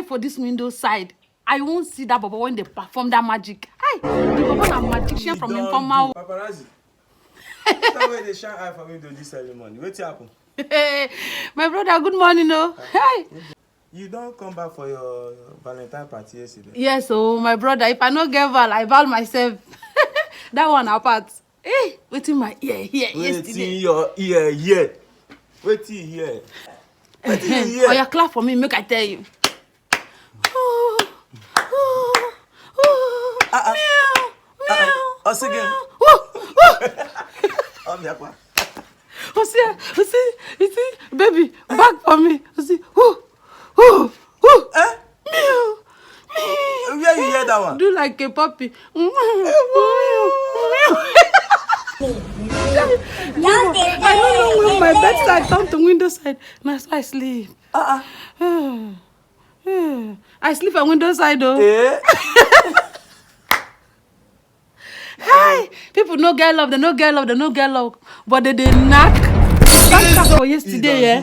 For this window side, I won't see that Baba when they perform that magic. Hi, the Baba a magician from informal. Paparazzi. That way they shine eye for window this early morning. What's happen? My brother, good morning, no. Hi. You don't come back for your Valentine party yesterday. Yes, oh my brother. If I no get val, I val myself. That one apart. Hey, wait in my ear here yesterday. Wait in your ear here. Wait in here. Wait in here. Oh, you clap for me, make I tell you. Meow, meow. Us again. You see, baby, back for me. You see, meow, meow. Where you hear that one? Do like a puppy. I don't know when my bedside come to window side. Now so I sleep. I sleep on window side though. Eh? Hi, people no get love, they no get love, but they knock. That's for yesterday, yeah.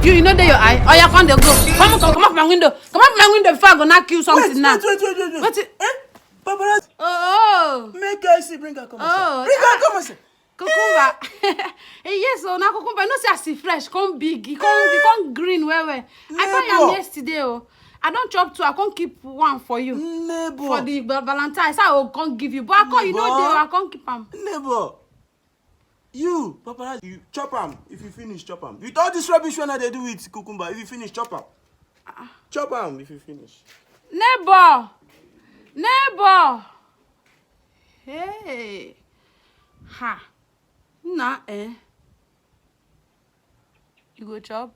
You know that your eye. Oh, you can't go. Come up my window. Come up my window before I go knock you something now. Wait. What's it? Paparazzi. Oh. Make I see. Bring her come. Oh. Bring her come. Cucumber. Yes, so now cucumber. No say as fresh, come big, he come green. Where? I buy am yesterday. Oh. I don't chop two. I can't keep one for you. Neighbor. For the Valentine, so I can't give you. But I can't, you know, I can't keep them. Neighbor. You, paparazzi, you chop them. If you finish, chop them. With all this rubbish when they do with cucumber, if you finish, chop them. Chop them if you finish. Neighbor. Hey. Ha. Nah, eh. You go chop?